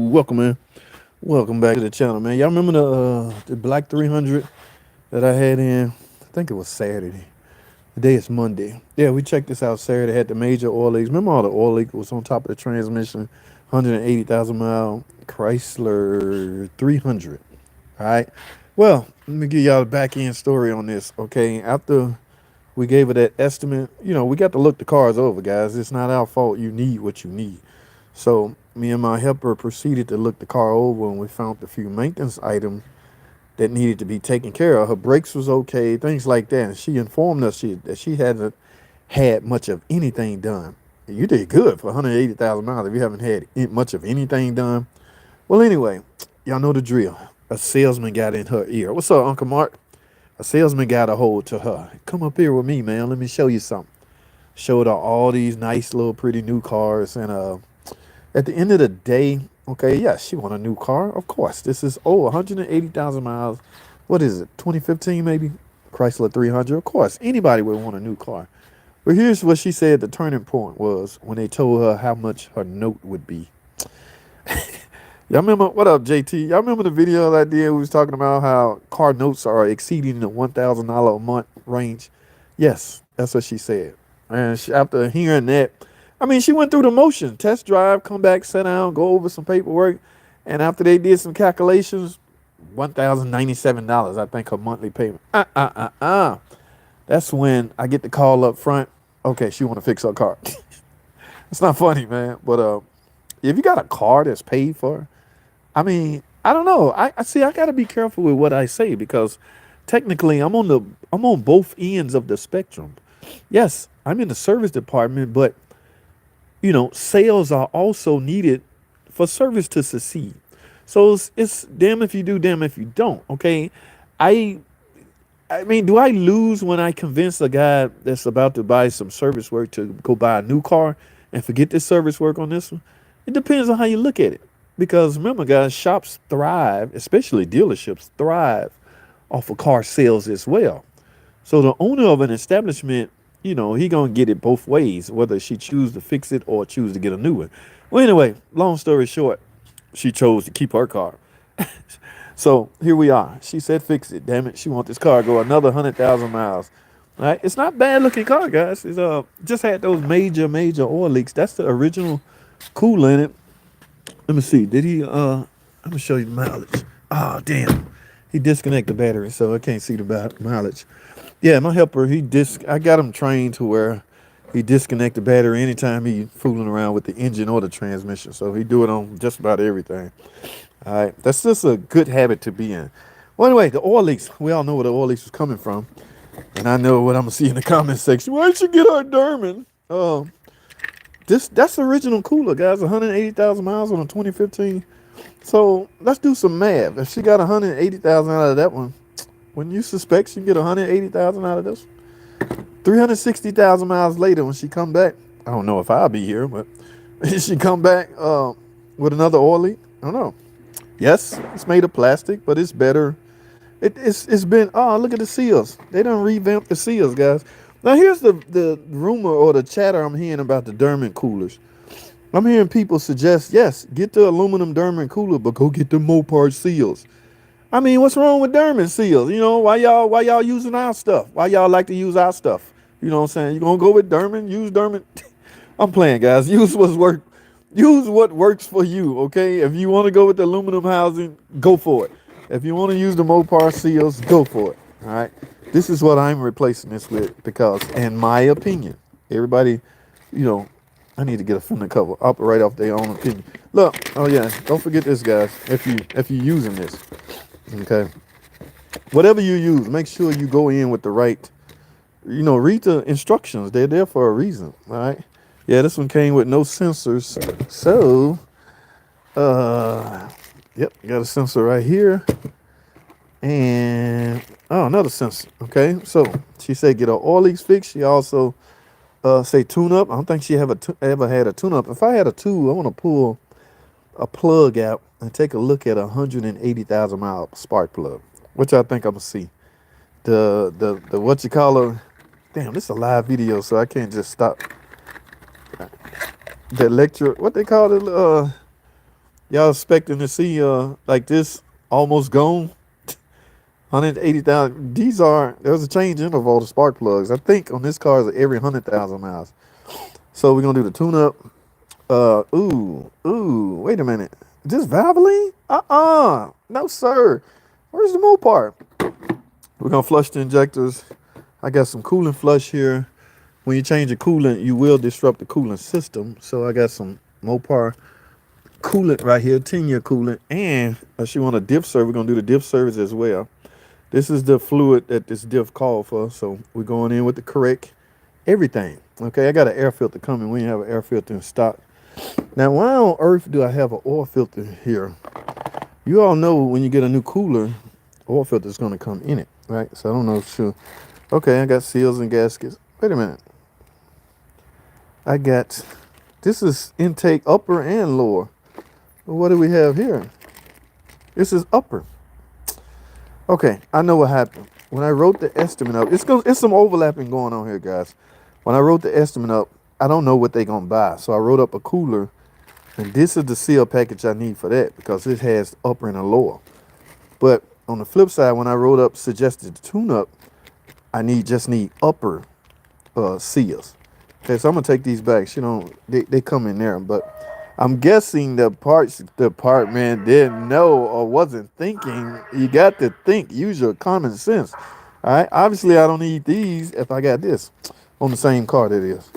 Welcome, man. Welcome back to the channel, man. Y'all remember the black 300 that I had in? I think it was Saturday. Today is Monday. Yeah, we checked this out Saturday. Had the major oil leaks. Remember all the oil leak was on top of the transmission? 180,000 mile Chrysler 300. All right. Well, let me give y'all the back end story on this. Okay. After we gave her that estimate, we got to look the cars over, guys. It's not our fault. You need what you need. So me and my helper proceeded to look the car over, and we found a few maintenance items that needed to be taken care of. Her brakes was okay, things like that. And she informed us that she hadn't had much of anything done. You did good for 180,000 miles if you haven't had much of anything done. Well, anyway, y'all know the drill. A salesman got in her ear. What's up, Uncle Mark? A salesman got a hold to her. Come up here with me, man. Let me show you something. Showed her all these nice little pretty new cars, and at the end of the day, okay, yes, she want a new car. Of course, this is 180,000 miles. What is it? 2015 maybe? Chrysler 300. Of course, anybody would want a new car. But here's what she said the turning point was when they told her how much her note would be. Y'all remember, what up, JT? Y'all remember the video that I did? We was talking about how car notes are exceeding the $1,000 a month range. Yes, that's what she said. And after hearing that, I mean, she went through the motion, test drive, come back, sit down, go over some paperwork. And after they did some calculations, $1,097, I think, her monthly payment. That's when I get the call up front. Okay, she want to fix her car. It's not funny, man. But if you got a car that's paid for, I mean, I don't know. I see. I got to be careful with what I say because technically, I'm on both ends of the spectrum. Yes, I'm in the service department, but sales are also needed for service to succeed. So it's damn if you do, damn if you don't. Okay, I I mean, do I lose when I convince a guy that's about to buy some service work to go buy a new car and forget this service work on this one? It depends on how you look at it. Because remember, guys, shops thrive, especially dealerships thrive off of car sales as well. So the owner of an establishment, he gonna get it both ways, whether she choose to fix it or choose to get a new one. Well, anyway, long story short, she chose to keep her car. So here we are. She said, "Fix it, damn it." She want this car to go another 100,000 miles. All right, it's not bad looking car, guys. It's just had those major oil leaks. That's the original cooler in it. Let me see. Did he? I'm gonna show you the mileage. Oh damn, he disconnected the battery, so I can't see the mileage. Yeah, my helper, I got him trained to where he disconnect the battery anytime he fooling around with the engine or the transmission. So he do it on just about everything. All right, that's just a good habit to be in. Well, anyway, the oil leaks. We all know where the oil leaks was coming from, and I know what I'm gonna see in the comment section. Why'd you get our Derman? That's the original cooler, guys. 180,000 miles on a 2015. So let's do some math. If she got 180,000 out of that one, wouldn't you suspect she can get 180,000 out of this? 360,000 miles later, when she come back, I don't know if I'll be here, but she come back with another oil leak. I don't know. Yes, it's made of plastic, but it's better. It's been, look at the seals. They done revamped the seals, guys. Now here's the rumor or the chatter I'm hearing about the Derman coolers. I'm hearing people suggest, yes, get the aluminum Derman cooler, but go get the Mopar seals. I mean, what's wrong with Derman seals? Why y'all using our stuff? Why y'all like to use our stuff? You know what I'm saying? You gonna go with Derman? Use Derman? I'm playing, guys. Use what works for you, okay? If you want to go with the aluminum housing, go for it. If you want to use the Mopar seals, go for it. All right. This is what I'm replacing this with because, in my opinion, everybody, I need to get a fender cover up right off their own opinion. Look, oh yeah, don't forget this, guys. If you're using this, okay, whatever you use, make sure you go in with the right, read the instructions. They're there for a reason. All right. Yeah, this one came with no sensors. So, yep, got a sensor right here. And, another sensor. Okay, so she said get her oil leaks fixed. She also say tune up. I don't think she ever had a tune up. If I had a tool, I want to pull a plug out and take a look at a 180,000 mile spark plug. Which I think I'm going to see. The what you call her. Damn, this is a live video, so I can't just stop. The what they call it, Y'all expecting to see like this almost gone? 180,000. There's a change interval to spark plugs. I think on this car is every 100,000 miles. So we're gonna do the tune up. Wait a minute. Is this Valvoline? No, sir. Where's the Mopar? We're gonna flush the injectors. I got some coolant flush here. When you change the coolant, you will disrupt the coolant system. So I got some Mopar coolant right here, 10-year coolant. And if you want a diff service, we're gonna do the diff service as well. This is the fluid that this diff called for. So we're going in with the correct everything. Okay, I got an air filter coming. We didn't have an air filter in stock. Now, why on earth do I have an oil filter here? You all know when you get a new cooler, oil filter is going to come in it, right? So I don't know. Sure. Okay, I got seals and gaskets. Wait a minute. This is intake upper and lower. Well, what do we have here? This is upper. Okay, I know what happened. When I wrote the estimate up, it's some overlapping going on here, guys. When I wrote the estimate up, I don't know what they're going to buy. So I wrote up a cooler, and this is the seal package I need for that because it has upper and a lower. But on the flip side, when I wrote up suggested tune-up, I just need upper seals. Okay, so I'm going to take these back. They come in there, but I'm guessing the parts department didn't know or wasn't thinking. You got to think, use your common sense. All right, obviously I don't need these if I got this on the same car that is.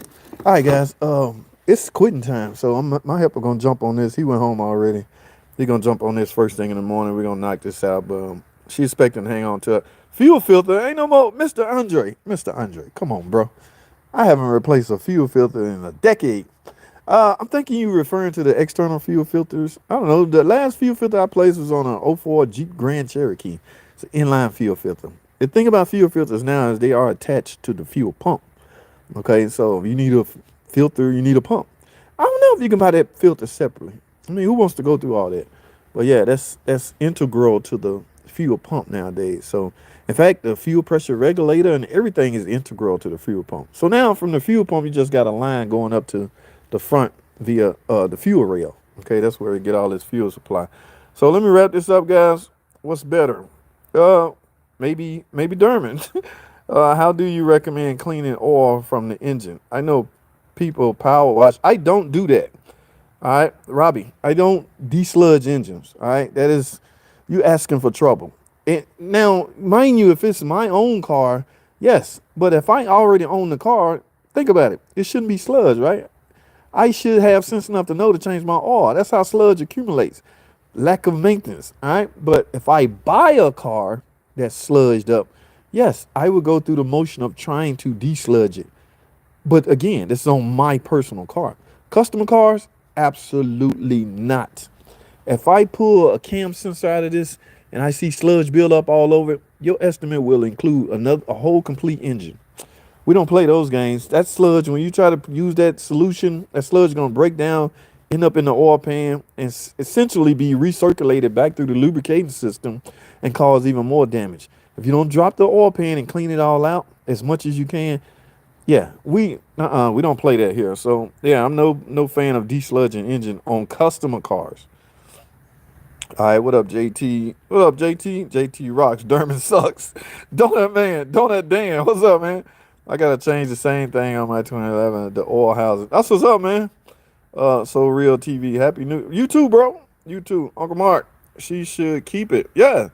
All right, guys, it's quitting time, so my helper gonna jump on this. He went home already. He gonna jump on this first thing in the morning. We're gonna knock this out, but she's expecting to hang on to it. Fuel filter ain't no more. Mr. Andre, come on, bro. I haven't replaced a fuel filter in a decade. I'm thinking you referring to the external fuel filters. I don't know. The last fuel filter I placed was on an '04 Jeep Grand Cherokee. It's an inline fuel filter. The thing about fuel filters now is they are attached to the fuel pump. Okay, so if you need a filter, you need a pump. I don't know if you can buy that filter separately. I mean, who wants to go through all that? But yeah, that's integral to the fuel pump nowadays. So in fact, the fuel pressure regulator and everything is integral to the fuel pump. So now from the fuel pump, you just got a line going up to the front via the fuel rail. Okay, that's where you get all this fuel supply. So let me wrap this up, guys. What's better? Maybe Dermot. How do you recommend cleaning oil from the engine? I know people power wash. I don't do that. All right, Robbie, I don't desludge engines. All right, that is you asking for trouble. And now, mind you, if it's my own car, yes. But if I already own the car, think about it. It shouldn't be sludge, right? I should have sense enough to know to change my oil. That's how sludge accumulates. Lack of maintenance. All right. But if I buy a car that's sludged up, yes, I would go through the motion of trying to desludge it. But again, this is on my personal car. Customer cars, absolutely not. If I pull a cam sensor out of this and I see sludge build up all over it, your estimate will include a whole complete engine. We don't play those games. That sludge, when you try to use that solution, that sludge is going to break down, end up in the oil pan, and essentially be recirculated back through the lubricating system and cause even more damage. If you don't drop the oil pan and clean it all out as much as you can, yeah, we don't play that here. So yeah, I'm no fan of desludging engine on customer cars. All right, what up, JT? What up, JT? JT rocks. Dermot sucks. Donut Dan. What's up, man? I gotta change the same thing on my 2011. The oil housing. That's what's up, man. So real TV. Happy New. You too, bro. You too, Uncle Mark. She should keep it. Yeah,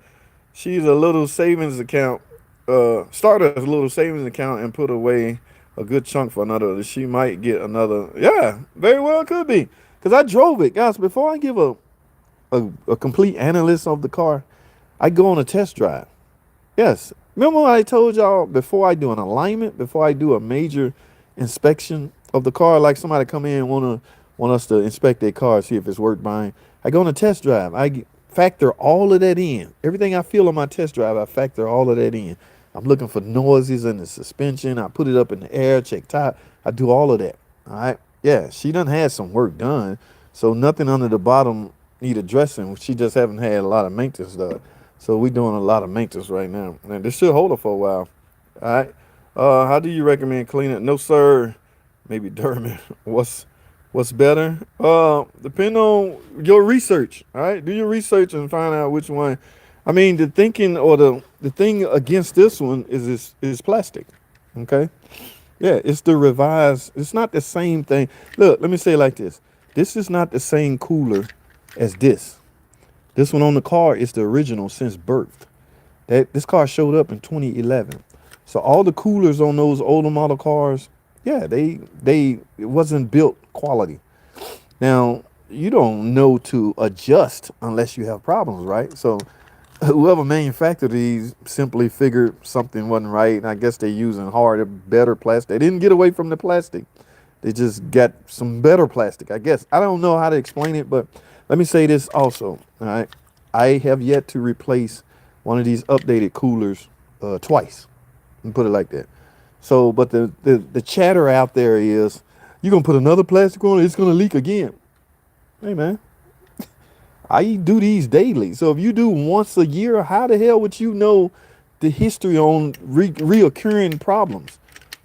she's a little savings account. Start a little savings account and put away a good chunk for another. She might get another. Yeah, very well could be. Cause I drove it, guys. Before I give a complete analysis of the car, I go on a test drive. Yes. Remember what I told y'all before I do an alignment, before I do a major inspection of the car, like somebody come in and want us to inspect their car, see if it's worth buying. I go on a test drive. I factor all of that in. Everything I feel on my test drive, I factor all of that in. I'm looking for noises in the suspension. I put it up in the air, check top. I do all of that. All right. Yeah, she done had some work done. So nothing under the bottom need addressing. She just haven't had a lot of maintenance done. So we're doing a lot of maintenance right now. And this should hold her for a while. All right. How do you recommend cleaning? No, sir. Maybe Dermot. What's What's better? Depend on your research. All right, do your research and find out which one. I mean, the thinking or the thing against this one is plastic. Okay, yeah, it's the revised. It's not the same thing. Look, let me say it like this. This is not the same cooler as this. This one on the car is the original since birth. That this car showed up in 2011. So all the coolers on those older model cars, yeah, they it wasn't built quality. Now, you don't know to adjust unless you have problems, right? So whoever manufactured these simply figured something wasn't right, and I guess they're using harder, better plastic. They didn't get away from the plastic. They just got some better plastic, I guess. I don't know how to explain it, but let me say this also. All right. I have yet to replace one of these updated coolers twice. And put it like that. So, but the chatter out there is, you're gonna put another plastic on it, it's gonna leak again. Hey man, I do these daily. So if you do once a year, how the hell would you know the history on reoccurring problems?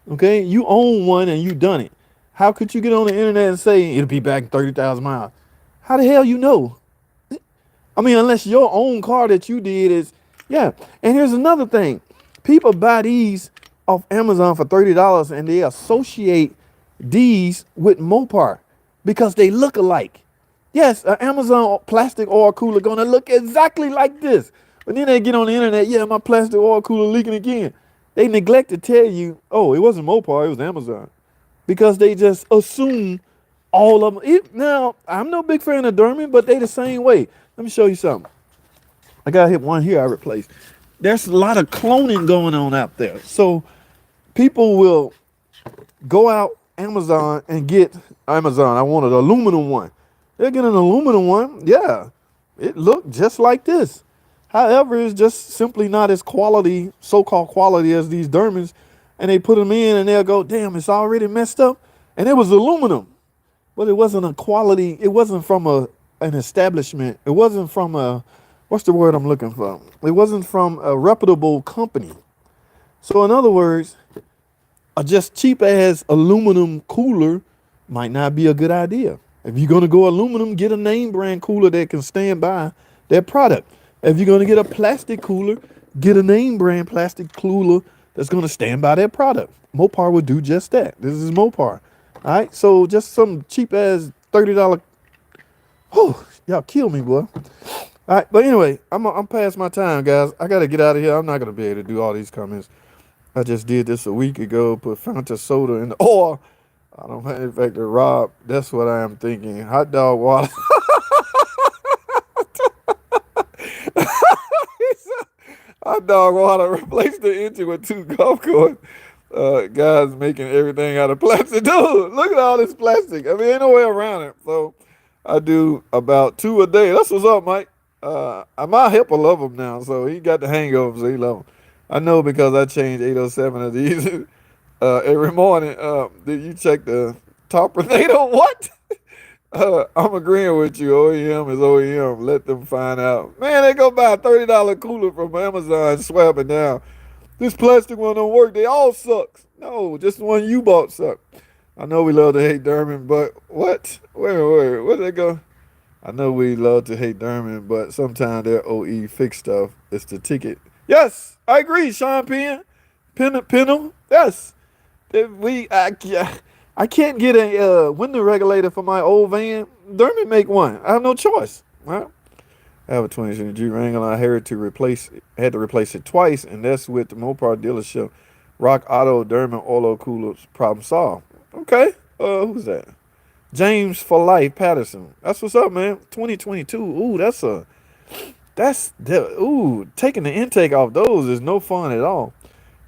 Okay, you own one and you done it. How could you get on the internet and say it'll be back in 30,000 miles? How the hell you know? I mean, unless your own car that you did is, yeah. And here's another thing. People buy these off Amazon for $30 and they associate these with Mopar because they look alike. Yes, an Amazon plastic oil cooler gonna look exactly like this. But then they get on the internet, yeah, my plastic oil cooler leaking again. They neglect to tell you, oh, it wasn't Mopar, it was Amazon. Because they just assume all of them. Now, I'm no big fan of Derman, but they the same way. Let me show you something. I got hit one here I replaced. There's a lot of cloning going on out there. So people will go out Amazon and get Amazon. I want an aluminum one. They'll get an aluminum one. Yeah, it looked just like this. However, it's just simply not as quality, so-called quality as these Dermans. And they put them in and they'll go, damn, it's already messed up. And it was aluminum. But it wasn't a quality. It wasn't from an establishment. It wasn't from a, what's the word I'm looking for? It wasn't from a reputable company. So in other words, a just cheap ass aluminum cooler might not be a good idea. If you're going to go aluminum, get a name brand cooler that can stand by their product. If you're going to get a plastic cooler, get a name brand plastic cooler that's going to stand by their product. Mopar would do just that. This is Mopar. All right, so just some cheap ass $30. Oh, y'all kill me, boy. All right, but anyway, I'm past my time, guys. I gotta get out of here. I'm not gonna be able to do all these comments. I just did this a week ago. Put Fanta soda in the oil. I don't manufacture Rob. That's what I am thinking. Hot dog water. Hot dog water. Replace the engine with 2 golf courses. Guys making everything out of plastic. Dude, look at all this plastic. I mean, ain't no way around it. So I do about 2 a day. That's what's up, Mike. My helper love them now, so he got the hang of them, so he love them. I know because I change 807 of these every morning. Did you check the top tornado? What? I'm agreeing with you. OEM is OEM. Let them find out. Man, they go buy a $30 cooler from Amazon, swap it down. This plastic one don't work. They all sucks. No, just the one you bought suck. I know we love to hate Derman, but what? Wait, where they go? I know we love to hate Derman, but sometimes their OE fix stuff. It's the ticket. Yes, I agree, Sean Penn. Pennell. Yes. I can't get a window regulator for my old van. Derman make one. I have no choice. Right? I have a 2020 Wrangler. I had to replace it twice, and that's with the Mopar dealership. Rock Auto Derman oil coolers problem solved. Okay. Who's that? James for Life Patterson. That's what's up, man. 2022. Ooh, taking the intake off those is no fun at all.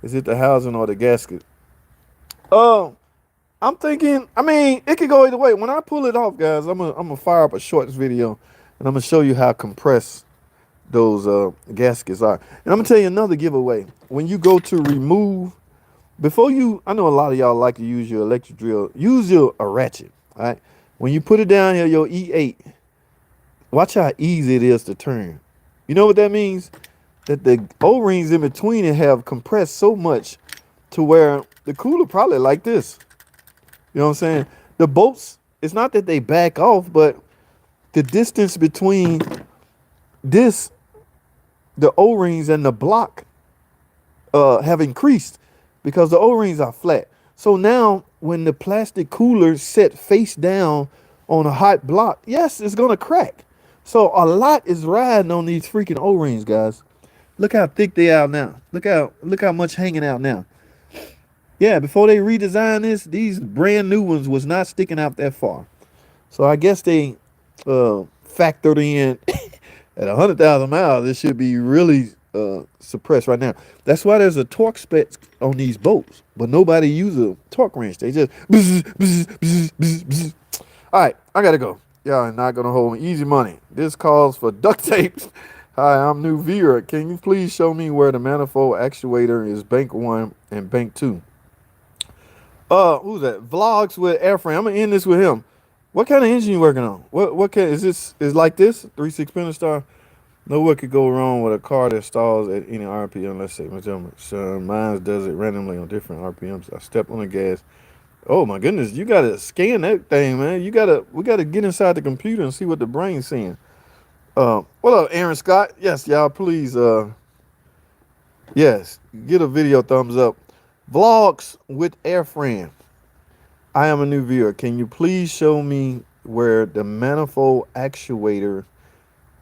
Is it the housing or the gasket? I'm thinking, I mean, it could go either way. When I pull it off, guys, I'm gonna fire up a shorts video and I'm gonna show you how compressed those gaskets are. And I'm gonna tell you another giveaway. When you go to remove, I know a lot of y'all like to use your electric drill. Use a ratchet. All right. When you put it down here, your E8, watch how easy it is to turn. You know what that means? That the O-rings in between it have compressed so much to where the cooler probably like this. You know what I'm saying? The bolts it's not that they back off, but the distance between this, the O-rings and the block have increased because the O-rings are flat. So now when the plastic cooler set face down on a hot block, yes, it's gonna crack. So a lot is riding on these freaking O-rings, guys. Look how thick they are now. Look how much hanging out now. Yeah, before they redesigned this, these brand new ones was not sticking out that far. So I guess they factored in at 100,000 miles. It should be really suppressed right now. That's why there's a torque spec on these boats, but nobody uses a torque wrench. They just bzz, bzz, bzz, bzz, bzz. All right, I gotta go. Y'all are not gonna hold me. Easy money. This calls for duct tape. Hi, I'm new viewer. Can you please show me where the manifold actuator is bank 1 and bank 2? Who's that? Vlogs with Airframe. I'm gonna end this with him. What kind of engine you working on? What kind is this? Is like this 3.6 Pentastar? No, what could go wrong with a car that stalls at any RPM? Let's say, so mine does it randomly on different RPMs. I step on the gas. Oh my goodness, you gotta scan that thing, man. We gotta get inside the computer and see what the brain's seeing. What up, Aaron Scott? Yes, y'all, please, yes, get a video thumbs up. Vlogs with Airframe. I am a new viewer. Can you please show me where the manifold actuator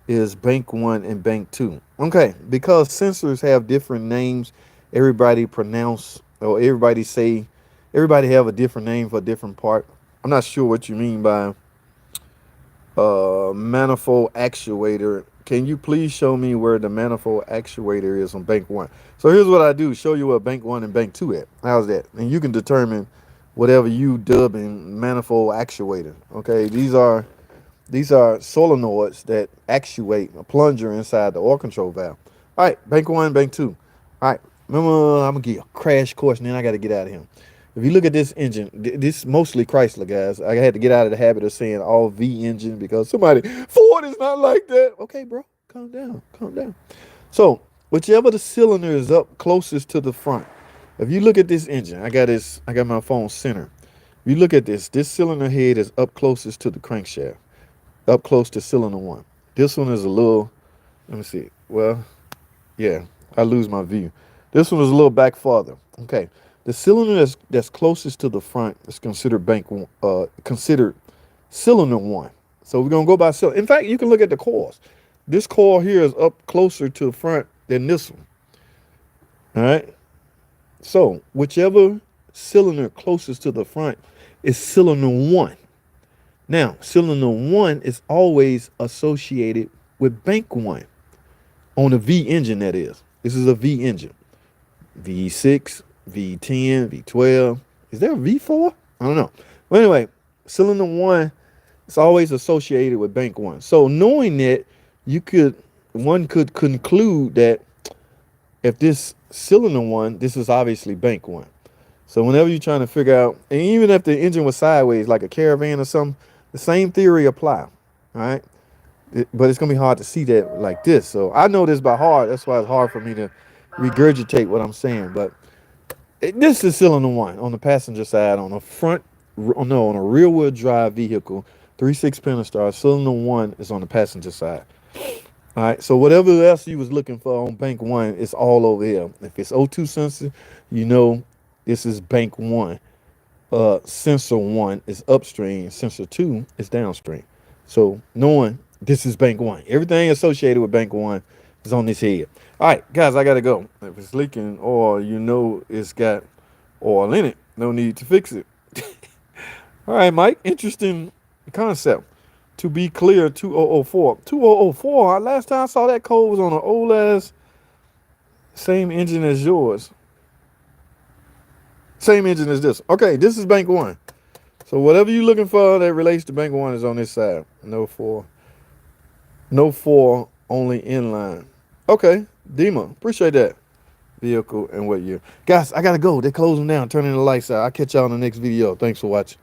is bank 1 and bank 2? Okay, because sensors have different names, everybody pronounce, or everybody have a different name for a different part. I'm not sure what you mean by manifold actuator. Can you please show me where the manifold actuator is on bank 1? So here's what I do. Show you where bank 1 and bank 2 at. How's that? And you can determine whatever you dub in manifold actuator. Okay, these are solenoids that actuate a plunger inside the oil control valve. All right, bank 1, bank 2. All right, remember, I'm gonna give you a crash course and then I got to get out of here. If you look at this engine, this mostly Chrysler, guys. I had to get out of the habit of saying all V engine because Ford is not like that. Okay, bro, calm down, calm down. So whichever the cylinder is up closest to the front, if you look at this engine, I got my phone center. If you look at this cylinder head is up closest to the crankshaft, up close to cylinder 1. This one is a little, let me see. Well, yeah, I lose my view. This one is a little back farther. Okay. The cylinder that's closest to the front is considered considered cylinder 1. So we're gonna go by cylinder. In fact, you can look at the coils. This coil here is up closer to the front than this one. All right. So whichever cylinder closest to the front is cylinder 1. Now, cylinder 1 is always associated with bank 1 on a V engine. That is, this is a V engine. V6. V10, V12. Is there a V4? I don't know. But anyway, cylinder 1 is always associated with bank 1. So knowing that, one could conclude that if this cylinder 1, this is obviously bank 1. So whenever you're trying to figure out, and even if the engine was sideways, like a Caravan or something, the same theory apply. All right. But it's gonna be hard to see that like this. So I know this by heart. That's why it's hard for me to regurgitate what I'm saying. But this is cylinder 1 on the passenger side on a rear wheel drive vehicle, 3.6 Pentastar. Cylinder 1 is on the passenger side. All right, so whatever else you was looking for on bank 1 is all over here. If it's O2 sensor, you know this is bank 1. Sensor 1 is upstream, sensor 2 is downstream. So knowing this is bank 1, everything associated with bank 1 is on this head. All right, guys, I gotta go. If it's leaking oil, you know it's got oil in it. No need to fix it. All right, Mike, interesting concept. To be clear, 2004. 2004, last time I saw that code was on an old ass, same engine as yours. Same engine as this. Okay, this is bank 1. So whatever you're looking for that relates to bank 1 is on this side. No 4, only inline. Okay, Dima, appreciate that. Vehicle and what year. Guys, I gotta go. They're closing down, turning the lights out. I'll catch y'all in the next video. Thanks for watching.